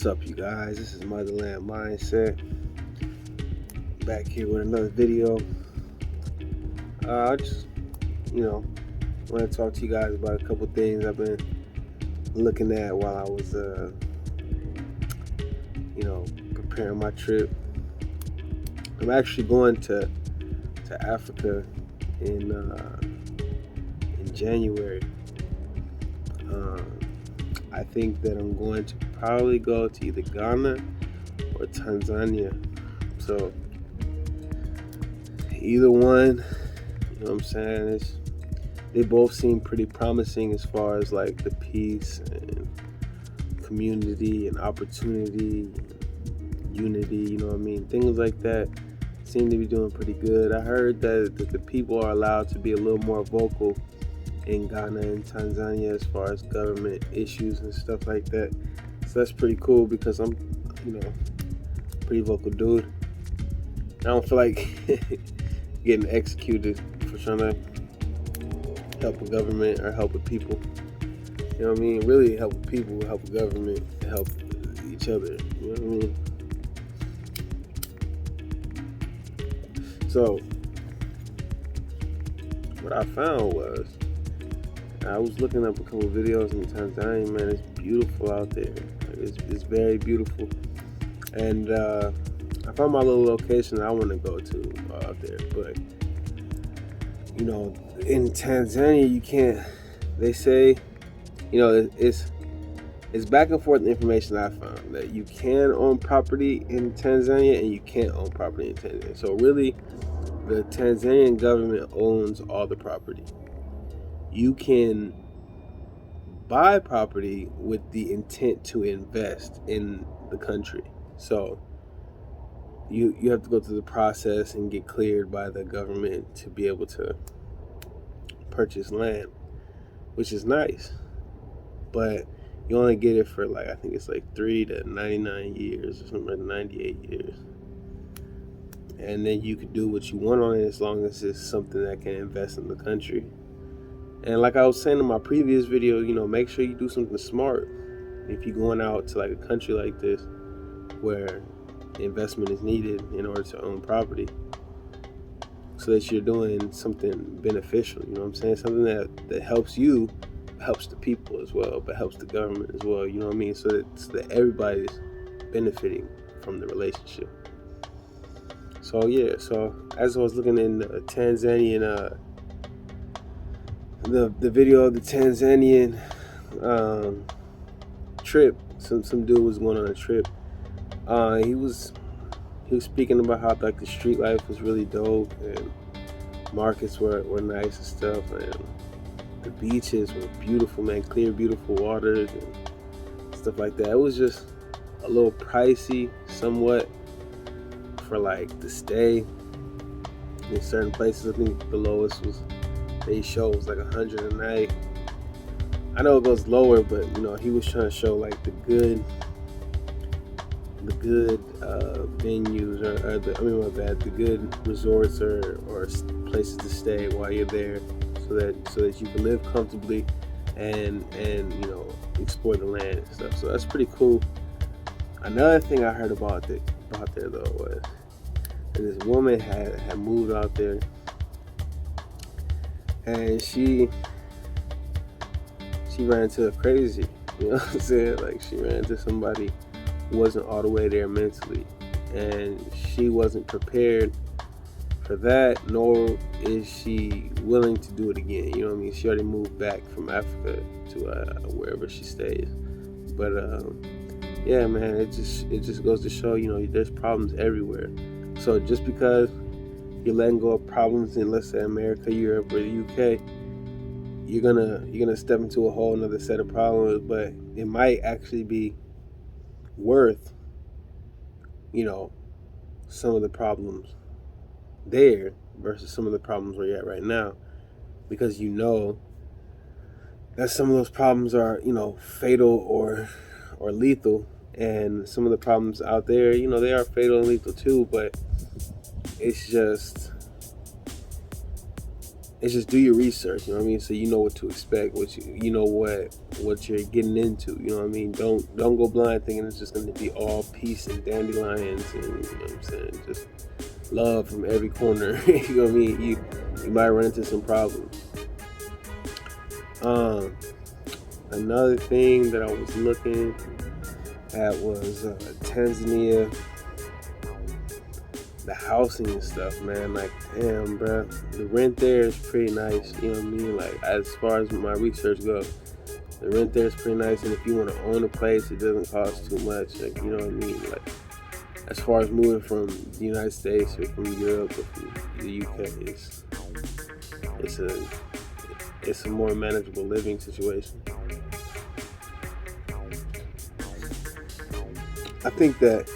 What's up, you guys? This is Motherland Mindset, back here with another video. I just, want to talk to you guys about a couple things I've been looking at while I was, preparing my trip. I'm actually going to Africa in January. I think that I'm going to probably go to either Ghana or Tanzania. So either one, you know what I'm saying, they both seem pretty promising as far as like the peace and community and opportunity, unity, you know what I mean? Things like that seem to be doing pretty good. I heard that the people are allowed to be a little more vocal in Ghana and Tanzania as far as government issues and stuff like that. So that's pretty cool because I'm, pretty vocal dude. I don't feel like getting executed for trying to help a government or help a people. You know what I mean? Really help people, help a government, help each other. You know what I mean? So what I found was, I was looking up a couple videos in Tanzania. Man, it's beautiful out there. It's very beautiful. And I found my little location I want to go to out there. But, in Tanzania, you can't, they say, it's back and forth information I found that you can own property in Tanzania and you can't own property in Tanzania. So really, the Tanzanian government owns all the property. You can buy property with the intent to invest in the country. So you have to go through the process and get cleared by the government to be able to purchase land, which is nice. But you only get it for I think it's 3 to 99 years or something, like 98 years. And then you can do what you want on it as long as it's something that can invest in the country. And like I was saying in my previous video, make sure you do something smart. If you're going out to a country like this where investment is needed in order to own property, so that you're doing something beneficial, you know what I'm saying? Something that helps you, helps the people as well, but helps the government as well, you know what I mean? So that everybody's benefiting from the relationship. So yeah, so as I was looking in Tanzanian, the video of the Tanzanian trip, some dude was going on a trip. He was speaking about how the street life was really dope and markets were nice and stuff, and the beaches were beautiful, man, clear, beautiful waters and stuff like that. It was just a little pricey somewhat for to stay in certain places. I think the lowest they show was 100 a night. I know it goes lower, but he was trying to show the good venues the good resorts or places to stay while you're there, so that you can live comfortably and explore the land and stuff. So that's pretty cool. Another thing I heard about there though was that this woman had moved out there, and she ran into a crazy, you know what I'm saying? She ran into somebody who wasn't all the way there mentally, and she wasn't prepared for that, nor is she willing to do it again. You know what I mean? She already moved back from Africa to wherever she stays. But yeah, man, it just goes to show, there's problems everywhere. So just because you're letting go of problems in, let's say, America, Europe, or the UK, you're gonna step into a whole another set of problems. But it might actually be worth, some of the problems there versus some of the problems where you're at right now, because that some of those problems are fatal or lethal, and some of the problems out there, they are fatal and lethal too, but it's just it's just do your research, you know what I mean? So you know what to expect, you know what you're getting into, you know what I mean? Don't go blind thinking it's just gonna be all peace and dandelions and, you know what I'm saying, just love from every corner. You know what I mean? You might run into some problems. Another thing that I was looking at was Tanzania, the housing and stuff, man. Like, damn, bro, the rent there is pretty nice. You know what I mean? Like, as far as my research goes, the rent there is pretty nice. And if you want to own a place, it doesn't cost too much. Like, you know what I mean? Like, as far as moving from the United States or from Europe or from the UK, it's a more manageable living situation. I think that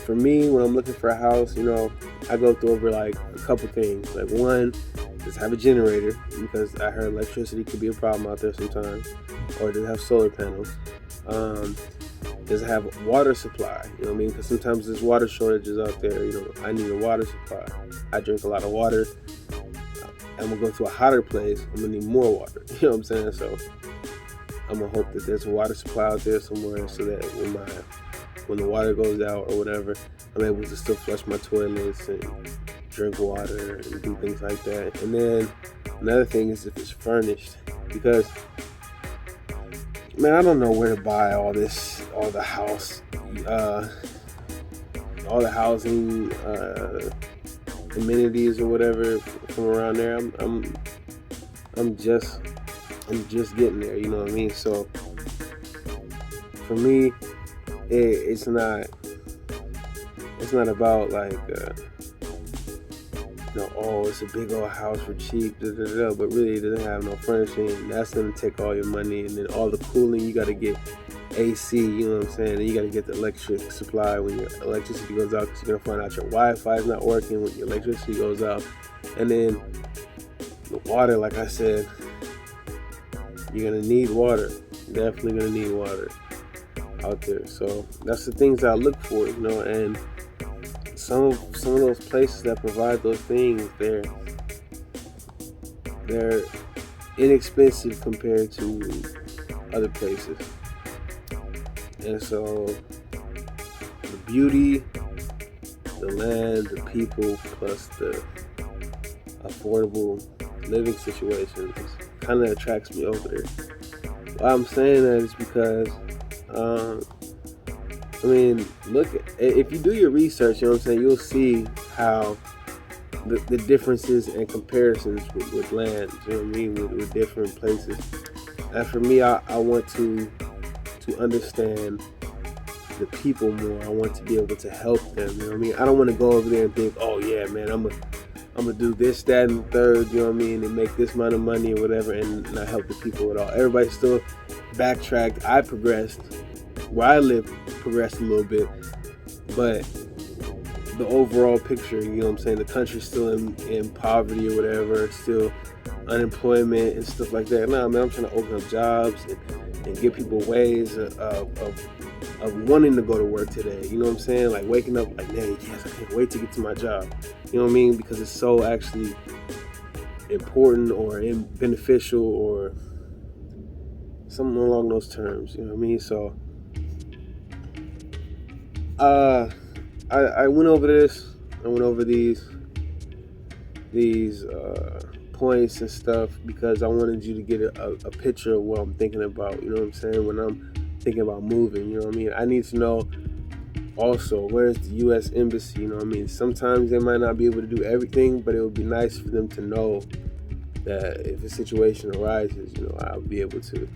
for me, when I'm looking for a house, you know, I go through over like a couple things. Like, one, just have a generator, because I heard electricity could be a problem out there sometimes, or does it have solar panels? Does it have water supply? You know what I mean? Because sometimes there's water shortages out there. You know, I need a water supply. I drink a lot of water. I'm gonna go to a hotter place. I'm gonna need more water. You know what I'm saying? So I'm gonna hope that there's a water supply out there somewhere, so that when the water goes out or whatever, I'm able to still flush my toilets and drink water and do things like that. And then another thing is if it's furnished, because man, I don't know where to buy all the housing amenities or whatever from around there. I'm just getting there, you know what I mean? So for me, it's not about like oh, it's a big old house for cheap, but really it doesn't have no furnishing. That's gonna take all your money, and then all the cooling, you gotta get AC, you know what I'm saying? And you gotta get the electric supply when your electricity goes out, because you're gonna find out your Wi-Fi is not working when your electricity goes out. And then the water, like I said, you're gonna need water. Definitely gonna need water out there. So that's the things I look for, you know. And some of those places that provide those things, they're inexpensive compared to other places. And so the beauty, the land, the people, plus the affordable living situations kind of attracts me over there. Why I'm saying that is because I mean, look, if you do your research, you know what I'm saying, you'll see how the differences and comparisons with land, you know what I mean, with different places. And for me, I want to understand the people more. I want to be able to help them, you know what I mean? I don't want to go over there and think, oh yeah, man, I'm gonna do this, that, and the third, you know what I mean, and make this amount of money or whatever, and not help the people at all. Everybody still backtracked. I progressed. Where I live progressed a little bit, but the overall picture, you know what I'm saying, the country's still in poverty or whatever, still unemployment and stuff like that. Nah, man, I'm trying to open up jobs and give people ways of wanting to go to work today. You know what I'm saying? Like waking up like, man, yes, I can't wait to get to my job. You know what I mean? Because it's so actually important or beneficial or something along those terms. You know what I mean? So I went over this. I went over these points and stuff because I wanted you to get a picture of what I'm thinking about. You know what I'm saying? When I'm thinking about moving, you know what I mean? I need to know also, where's the U.S. Embassy? You know what I mean? Sometimes they might not be able to do everything, but it would be nice for them to know that if a situation arises, you know, I'll be able to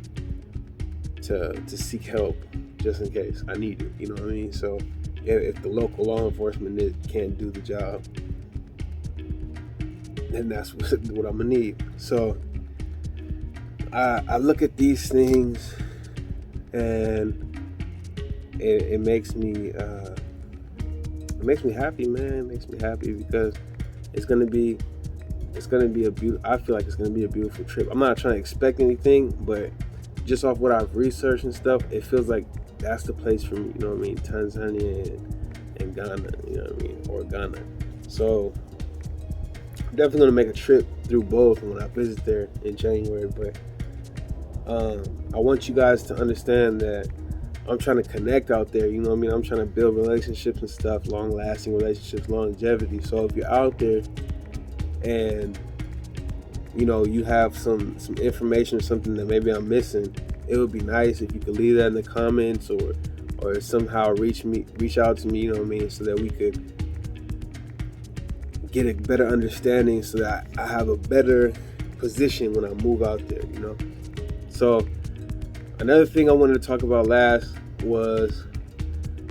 seek help just in case I need it. You know what I mean? So if the local law enforcement can't do the job, then that's what I'm gonna need. So I look at these things and it makes me happy, man. It makes me happy because it's gonna be a beautiful. I feel like it's gonna be a beautiful trip. I'm not trying to expect anything, but just off what I've researched and stuff, it feels like that's the place for me. You know what I mean? Tanzania and Ghana. You know what I mean? Or Ghana. So I'm definitely gonna make a trip through both when I visit there in January. But I want you guys to understand that I'm trying to connect out there. You know what I mean? I'm trying to build relationships and stuff, long-lasting relationships, longevity. So if you're out there and you have some information or something that maybe I'm missing, it would be nice if you could leave that in the comments or somehow reach out to me, you know what I mean, so that we could get a better understanding, so that I have a better position when I move out there, So another thing I wanted to talk about last was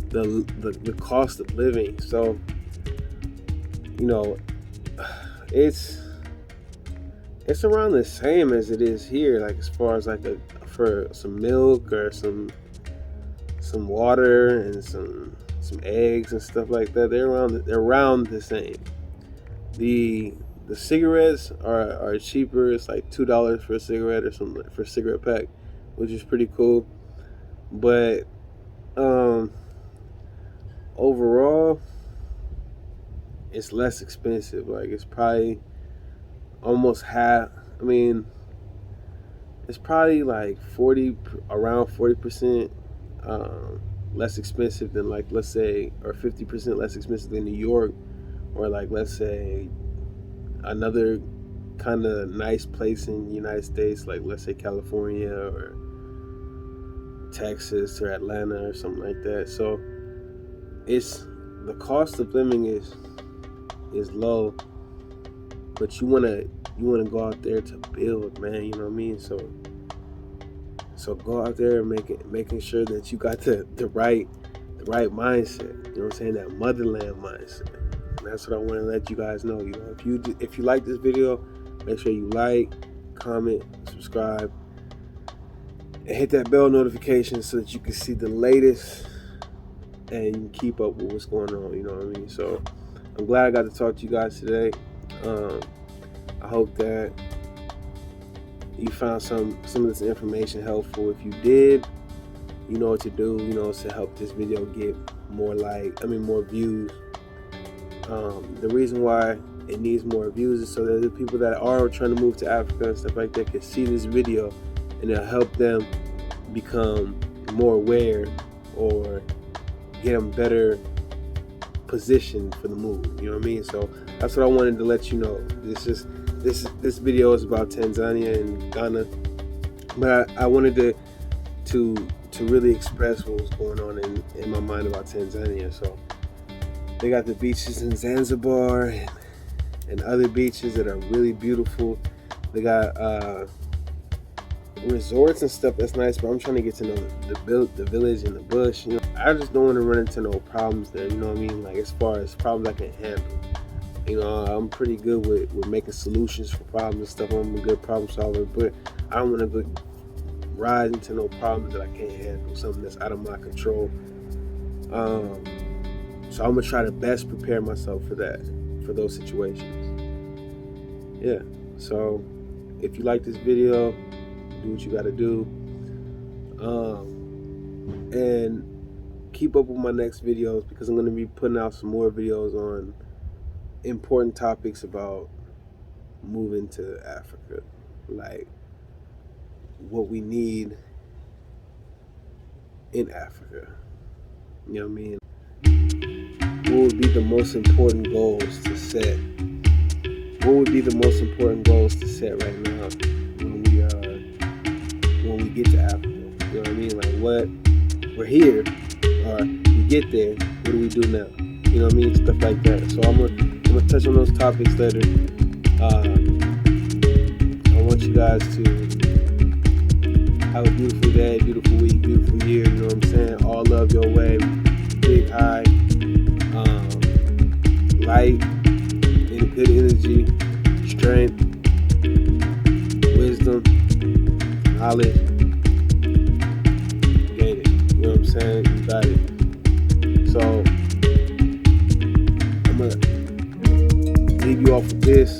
the cost of living. So it's around the same as it is here, like as far as for some milk or some water and some eggs and stuff like that. They're around the same. The cigarettes are cheaper. It's like $2 for a cigarette or something, for a cigarette pack, which is pretty cool. But overall, it's less expensive. Like, it's probably almost half. I mean, it's probably like around 40% less expensive than, like, let's say, or 50% less expensive than New York, or like, let's say, another kind of nice place in the United States, like let's say California or Texas or Atlanta or something like that. So the cost of living is low, but you wanna go out there to build, man. You know what I mean? So go out there making sure that you got the right mindset. You know what I'm saying? That motherland mindset. And that's what I want to let you guys know. If you like this video, make sure you like, comment, subscribe, and hit that bell notification so that you can see the latest and you can keep up with what's going on. You know what I mean? So I'm glad I got to talk to you guys today. I hope that you found some of this information helpful. If you did, you know what to do, to help this video get more views. The reason why it needs more views is so that the people that are trying to move to Africa and stuff like that can see this video, and it'll help them become more aware or get them better positioned for the move. You know what I mean? So that's what I wanted to let you know. This video is about Tanzania and Ghana, but I wanted to really express what was going on in my mind about Tanzania. So they got the beaches in Zanzibar and other beaches that are really beautiful. They got resorts and stuff that's nice, but I'm trying to get to know the village and the bush. I just don't want to run into no problems there. You know what I mean? Like, as far as problems I can handle. I'm pretty good with making solutions for problems and stuff. I'm a good problem solver, but I don't want to go rise into no problems that I can't handle, something that's out of my control. So I'm gonna try to best prepare myself for those situations. Yeah. So if you like this video, do what you gotta do, and keep up with my next videos, because I'm gonna be putting out some more videos on important topics about moving to Africa, like what we need in Africa. You know what I mean? What would be the most important goals to set? What would be the most important goals to set right now when we get to Africa? You know what I mean? Like, what we're here, or we get there, what do we do now? You know what I mean? Stuff like that. So I'm gonna touch on those topics later. I want you guys to have a beautiful day, beautiful week, beautiful year. You know what I'm saying? All love your way. Big high, light, and good energy, strength, wisdom, knowledge. Gain it. You know what I'm saying? You got it. So I'm gonna leave you off with this.